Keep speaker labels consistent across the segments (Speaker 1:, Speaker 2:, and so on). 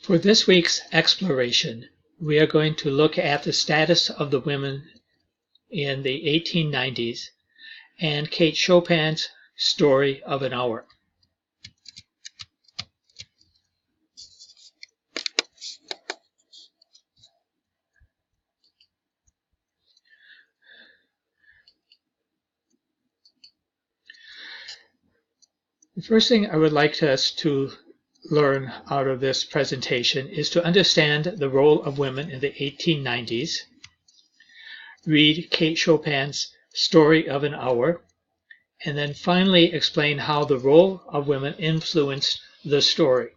Speaker 1: For this week's exploration, we are going to look at the status of the women in the 1890s and Kate Chopin's Story of an Hour. The first thing I would like us to learn out of this presentation is to understand the role of women in the 1890s, read Kate Chopin's Story of an Hour, and then finally explain how the role of women influenced the story.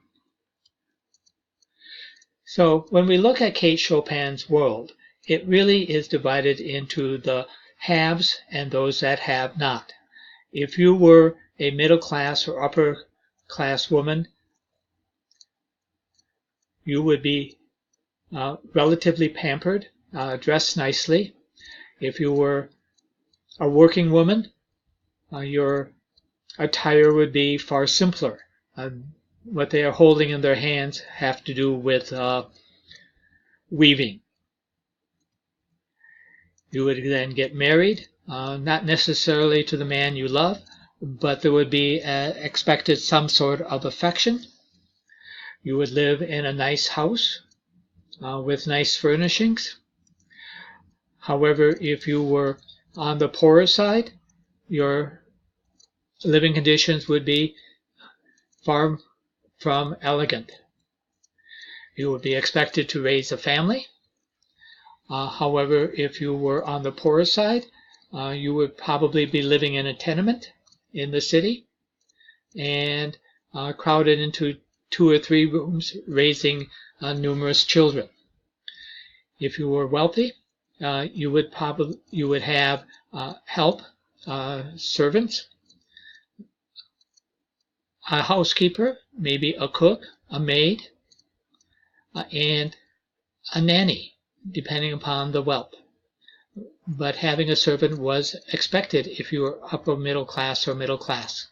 Speaker 1: So when we look at Kate Chopin's world, it really is divided into the haves and those that have not. If you were a middle class or upper class woman, you would be relatively pampered, dressed nicely. If you were a working woman, your attire would be far simpler. What they are holding in their hands have to do with weaving. You would then get married, not necessarily to the man you love, but there would be expected some sort of affection. You would live in a nice house with nice furnishings. However, if you were on the poorer side, your living conditions would be far from elegant. You would be expected to raise a family. However, if you were on the poorer side, you would probably be living in a tenement in the city and crowded into 2 or 3 rooms, raising numerous children. If you were wealthy, you would have help, servants, a housekeeper, maybe a cook, a maid, and a nanny, depending upon the wealth. But having a servant was expected if you were upper middle class or middle class.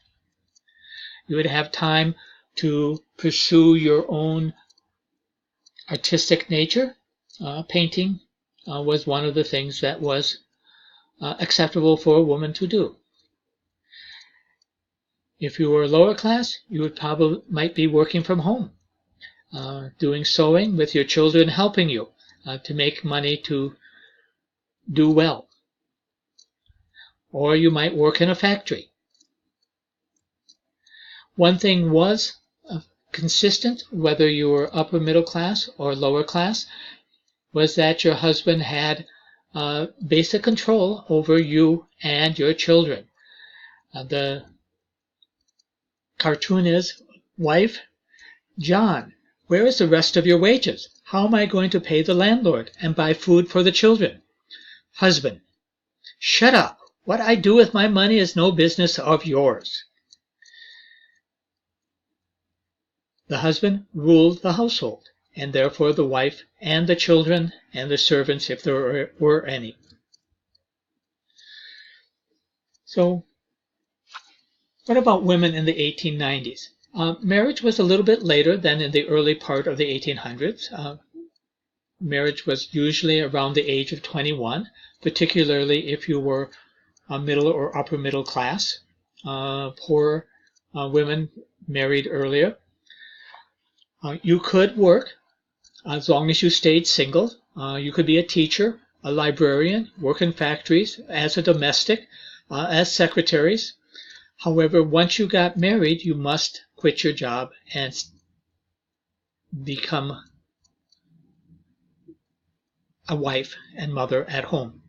Speaker 1: You would have time to pursue your own artistic nature. Painting was one of the things that was acceptable for a woman to do. If you were lower class, you might be working from home, doing sewing with your children helping you to make money to do well. Or you might work in a factory. One thing was consistent, whether you were upper middle class or lower class, was that your husband had basic control over you and your children. The cartoon is, wife, John, where is the rest of your wages? How am I going to pay the landlord and buy food for the children? Husband, shut up. What I do with my money is no business of yours. The husband ruled the household, and therefore the wife and the children and the servants, if there were any. So, what about women in the 1890s? Marriage was a little bit later than in the early part of the 1800s. Marriage was usually around the age of 21, particularly if you were a middle or upper middle class. Poor women married earlier. You could work as long as you stayed single. You could be a teacher, a librarian, work in factories, as a domestic, as secretaries. However, once you got married, you must quit your job and become a wife and mother at home.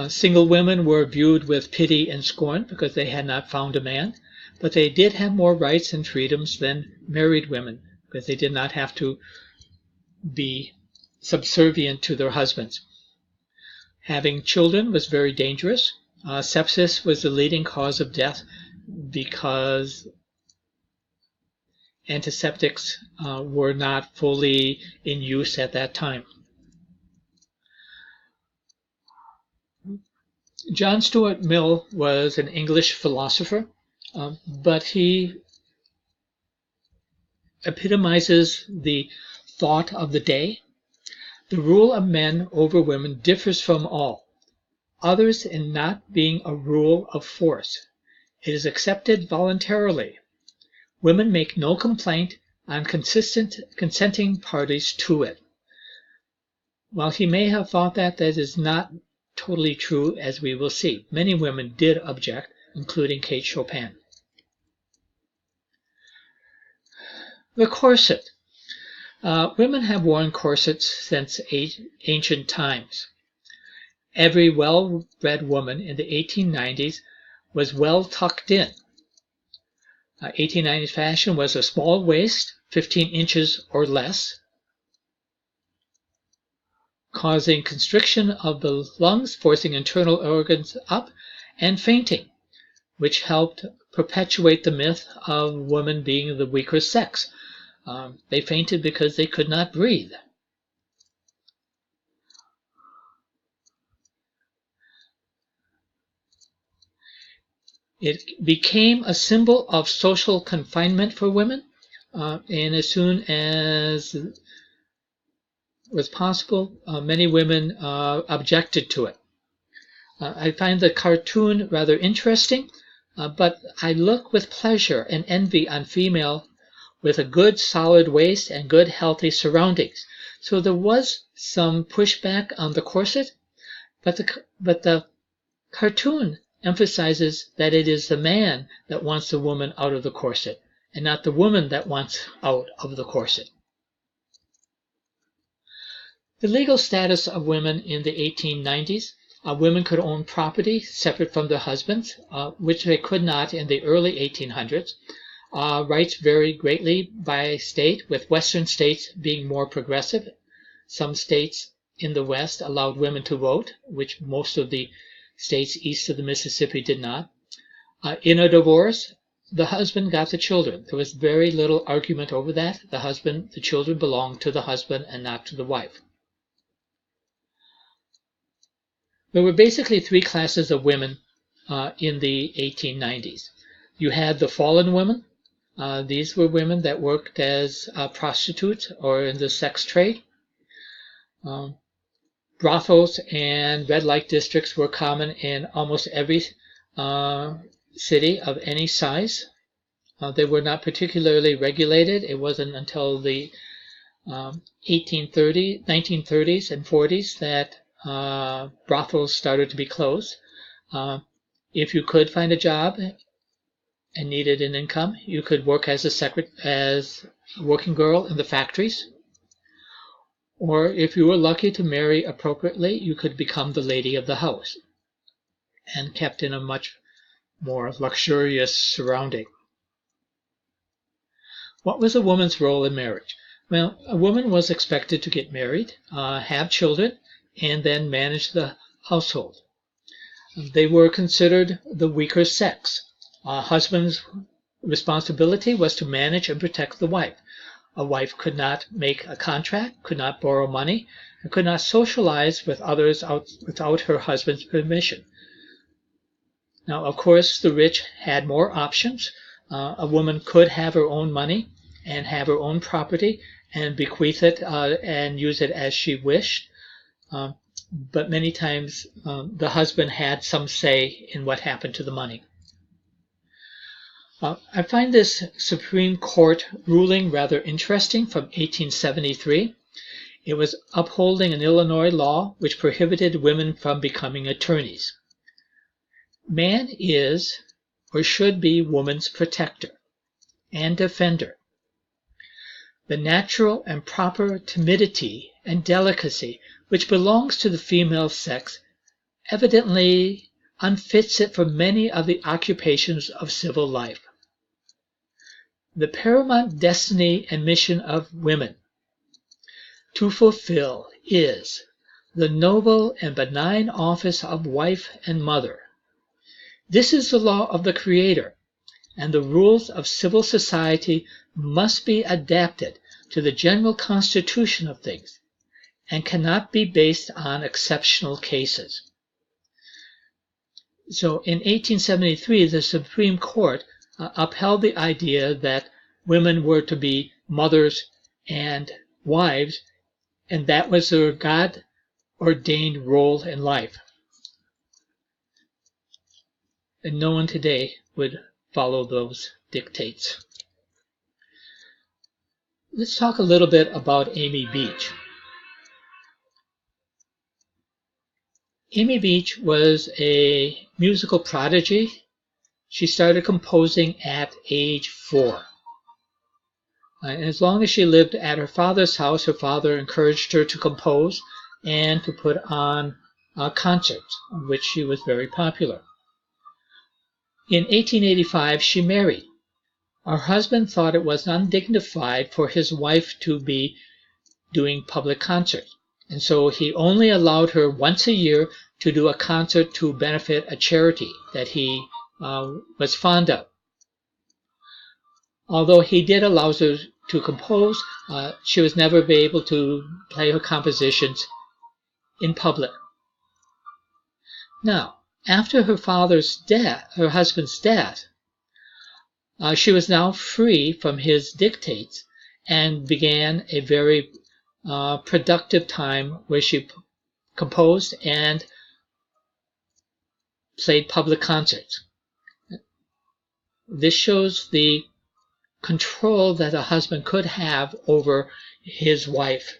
Speaker 1: Single women were viewed with pity and scorn because they had not found a man, but they did have more rights and freedoms than married women because they did not have to be subservient to their husbands. Having children was very dangerous. Sepsis was the leading cause of death because antiseptics were not fully in use at that time. John Stuart Mill was an English philosopher, but he epitomizes the thought of the day. The rule of men over women differs from all others in not being a rule of force. It is accepted voluntarily. Women make no complaint on consenting parties to it. While he may have thought that is not totally true, as we will see. Many women did object, including Kate Chopin. The corset. Women have worn corsets since ancient times. Every well-bred woman in the 1890s was well tucked in. 1890s fashion was a small waist, 15 inches or less, causing constriction of the lungs, forcing internal organs up, and fainting, which helped perpetuate the myth of women being the weaker sex. They fainted because they could not breathe. It became a symbol of social confinement for women, and as soon as was possible, many women objected to it. I find the cartoon rather interesting, but I look with pleasure and envy on female with a good solid waist and good healthy surroundings. So there was some pushback on the corset, but the cartoon emphasizes that it is the man that wants the woman out of the corset, and not the woman that wants out of the corset. The legal status of women in the 1890s. Women could own property separate from their husbands, which they could not in the early 1800s. Rights varied greatly by state, with western states being more progressive. Some states in the West allowed women to vote, which most of the states east of the Mississippi did not. In a divorce, the husband got the children. There was very little argument over that. The children belonged to the husband and not to the wife. There were basically three classes of women in the 1890s. You had the fallen women. These were women that worked as prostitutes or in the sex trade. Brothels and red light districts were common in almost every city of any size. They were not particularly regulated. It wasn't until the 1930s and 40s that brothels started to be closed. If you could find a job and needed an income, you could work as a working girl in the factories. Or if you were lucky to marry appropriately, you could become the lady of the house and kept in a much more luxurious surrounding. What was a woman's role in marriage? Well, a woman was expected to get married, have children, and then manage the household. They were considered the weaker sex. A husband's responsibility was to manage and protect the wife. A wife could not make a contract, could not borrow money, and could not socialize with others without her husband's permission. Now, of course, the rich had more options. A woman could have her own money and have her own property and bequeath it and use it as she wished. But many times the husband had some say in what happened to the money. I find this Supreme Court ruling rather interesting from 1873. It was upholding an Illinois law which prohibited women from becoming attorneys. Man is or should be woman's protector and defender. The natural and proper timidity and delicacy which belongs to the female sex evidently unfits it for many of the occupations of civil life. The paramount destiny and mission of women to fulfill is the noble and benign office of wife and mother. This is the law of the Creator, and the rules of civil society must be adapted to the general constitution of things and cannot be based on exceptional cases. So in 1873, the Supreme Court upheld the idea that women were to be mothers and wives, and that was their God-ordained role in life. And no one today would follow those dictates. Let's talk a little bit about Amy Beach. Amy Beach was a musical prodigy. She started composing at age 4. And as long as she lived at her father's house, her father encouraged her to compose and to put on concerts, on which she was very popular. In 1885, she married. Her husband thought it was undignified for his wife to be doing public concerts, and so he only allowed her once a year to do a concert to benefit a charity that he was fond of. Although he did allow her to compose, she was never be able to play her compositions in public. Now, after her husband's death, she was now free from his dictates and began a very productive time where she composed and played public concerts. This shows the control that a husband could have over his wife.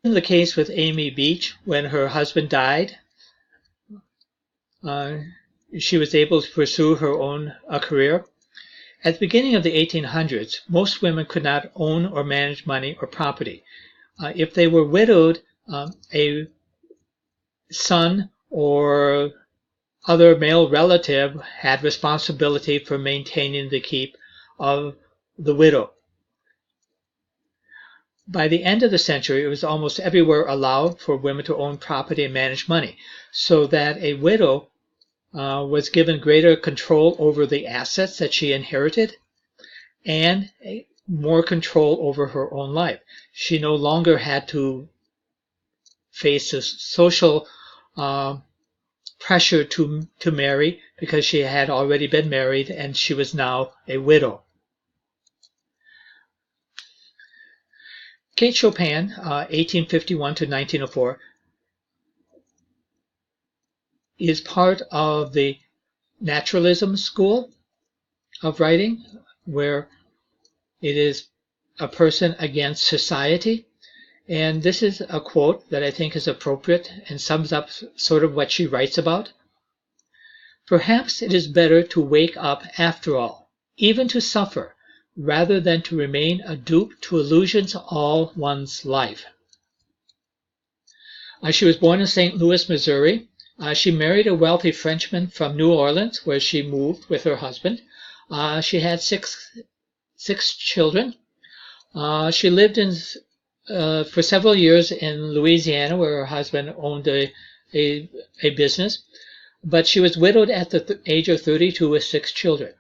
Speaker 1: In the case with Amy Beach, when her husband died, she was able to pursue her own career. At the beginning of the 1800s, most women could not own or manage money or property. If they were widowed, a son or other male relative had responsibility for maintaining the keep of the widow. By the end of the century, it was almost everywhere allowed for women to own property and manage money, so that a widow was given greater control over the assets that she inherited and more control over her own life. She no longer had to face the social pressure to marry because she had already been married and she was now a widow. Kate Chopin, 1851 to 1904, is part of the naturalism school of writing, where it is a person against society. And this is a quote that I think is appropriate and sums up sort of what she writes about. Perhaps it is better to wake up after all, even to suffer, rather than to remain a dupe to illusions all one's life. She was born in St. Louis, Missouri. She married a wealthy Frenchman from New Orleans, where she moved with her husband. She had six children. She lived for several years in Louisiana, where her husband owned a business. But she was widowed at the age of 32 with 6 children.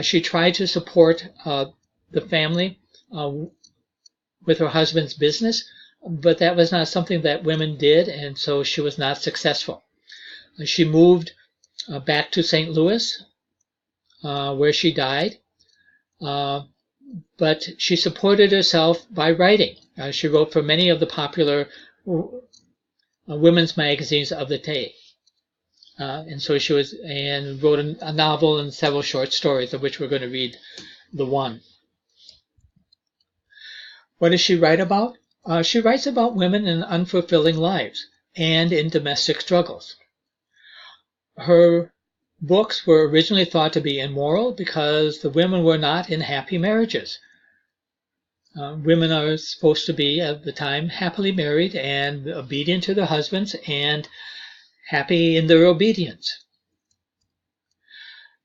Speaker 1: She tried to support the family with her husband's business, but that was not something that women did, and so she was not successful. She moved back to St. Louis, where she died, but she supported herself by writing. She wrote for many of the popular women's magazines of the day. And so she wrote a novel and several short stories, of which we're going to read the one. What does she write about? She writes about women in unfulfilling lives and in domestic struggles. Her books were originally thought to be immoral because the women were not in happy marriages. Women are supposed to be, at the time, happily married and obedient to their husbands and happy in their obedience.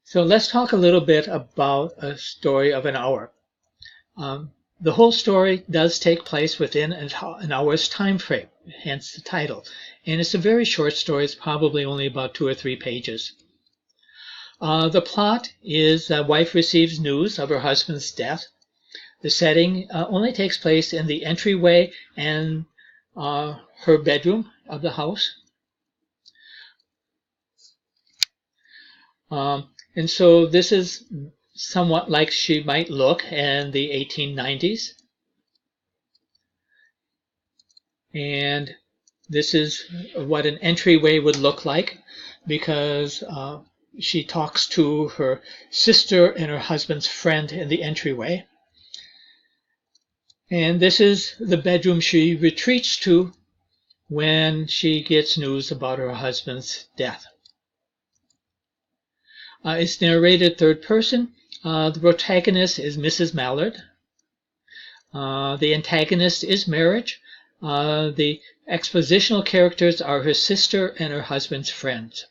Speaker 1: So let's talk a little bit about a story of an hour. The whole story does take place within an hour's time frame, hence the title. And it's a very short story. It's probably only about 2 or 3 pages. The plot is the wife receives news of her husband's death. The setting only takes place in the entryway and her bedroom of the house. And so this is somewhat like she might look in the 1890s. And this is what an entryway would look like, because she talks to her sister and her husband's friend in the entryway. And this is the bedroom she retreats to when she gets news about her husband's death. It's narrated third person. The protagonist is Mrs. Mallard. The antagonist is marriage. The expositional characters are her sister and her husband's friends.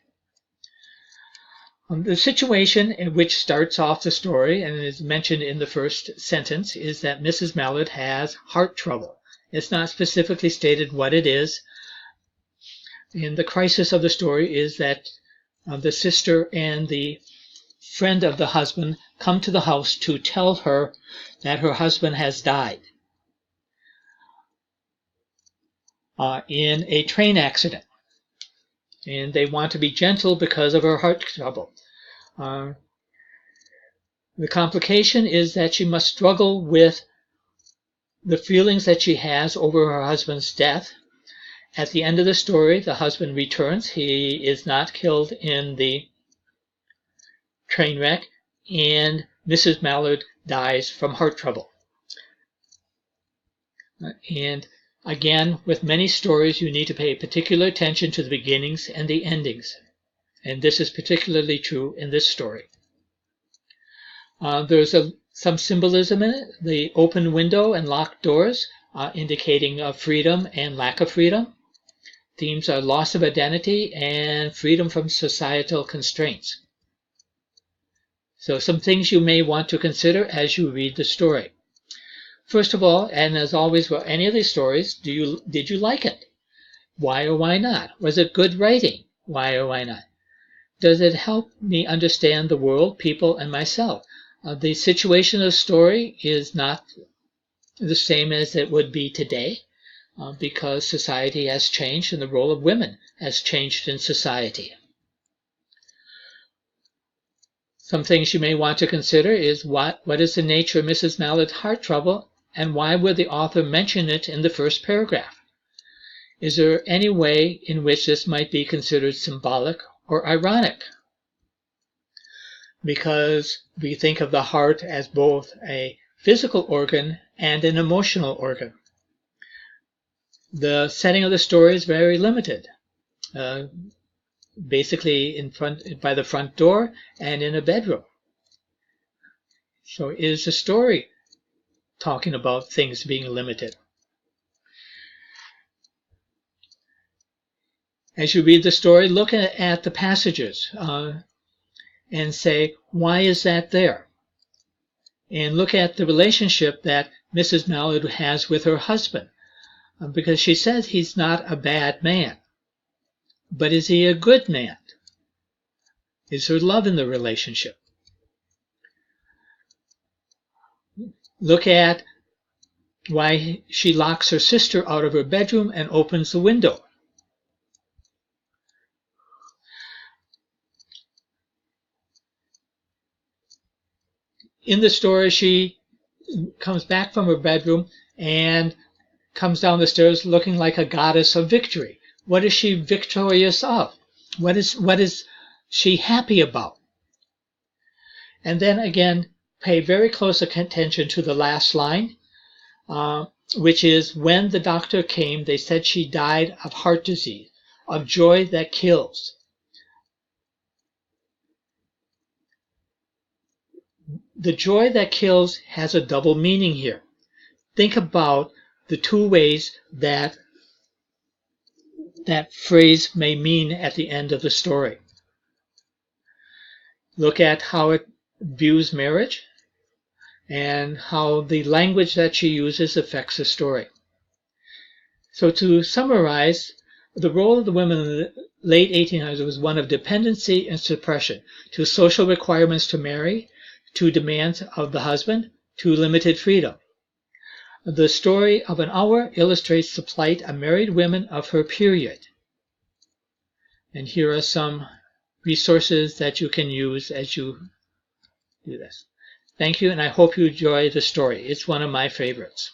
Speaker 1: The situation in which starts off the story, and is mentioned in the first sentence, is that Mrs. Mallard has heart trouble. It's not specifically stated what it is. And the crisis of the story is that the sister and the friend of the husband come to the house to tell her that her husband has died in a train accident. And they want to be gentle because of her heart trouble. The complication is that she must struggle with the feelings that she has over her husband's death. At the end of the story, the husband returns. He is not killed in the train wreck, and Mrs. Mallard dies from heart trouble. And again, with many stories, you need to pay particular attention to the beginnings and the endings. And this is particularly true in this story. There's some symbolism in it. The open window and locked doors indicating freedom and lack of freedom. Themes are loss of identity and freedom from societal constraints. So some things you may want to consider as you read the story. First of all, and as always with any of these stories, did you like it? Why or why not? Was it good writing? Why or why not? Does it help me understand the world, people, and myself? The situation of the story is not the same as it would be today, because society has changed and the role of women has changed in society. Some things you may want to consider is what is the nature of Mrs. Mallard's heart trouble, and why would the author mention it in the first paragraph? Is there any way in which this might be considered symbolic or ironic? Because we think of the heart as both a physical organ and an emotional organ. The setting of the story is very limited. Basically by the front door and in a bedroom. So is the story talking about things being limited? As you read the story, look at the passages and say, why is that there? And look at the relationship that Mrs. Mallard has with her husband, because she says he's not a bad man. But is he a good man? Is there love in the relationship? Look at why she locks her sister out of her bedroom and opens the window. In the story, she comes back from her bedroom and comes down the stairs looking like a goddess of victory. What is she victorious of? What is she happy about? And then again, pay very close attention to the last line, which is, when the doctor came, they said she died of heart disease, of joy that kills. The joy that kills has a double meaning here. Think about the two ways that phrase may mean at the end of the story. Look at how it views marriage and how the language that she uses affects the story. So to summarize, the role of the women in the late 1800s was one of dependency and suppression to social requirements to marry, to demands of the husband, to limited freedom. The story of an hour illustrates the plight of married women of her period. And here are some resources that you can use as you do this. Thank you, and I hope you enjoy the story. It's one of my favorites.